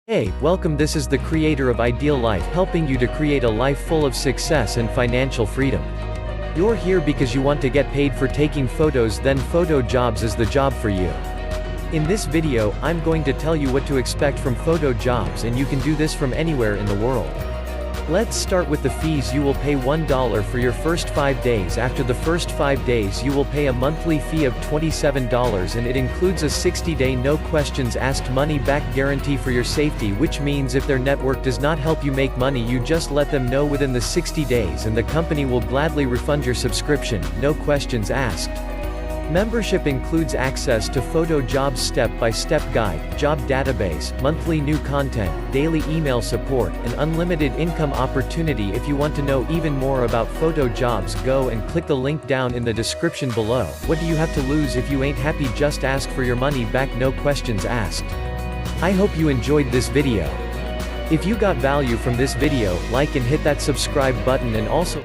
Hey, welcome. This is the creator of Ideal Life, helping you to create a life full of success and financial freedom. You're here because you want to get paid for taking photos, then PhotoJobz is the job for you. In this video, I'm going to tell you what to expect from PhotoJobz, and you can do this from anywhere in the world. Let's start with the fees. You will pay $1 for your first 5 days. After the first 5 days you will pay a monthly fee of $27, and it includes a 60-day no questions asked money back guarantee for your safety, which means if their network does not help you make money, you just let them know within the 60 days and the company will gladly refund your subscription, no questions asked. Membership includes access to PhotoJobz step-by-step guide, job database, monthly new content, daily email support, and unlimited income opportunity. If you want to know even more about PhotoJobz, go and click the link down in the description below. What do you have to lose? If you ain't happy, just ask for your money back, no questions asked. I hope you enjoyed this video. If you got value from this video, like and hit that subscribe button, and also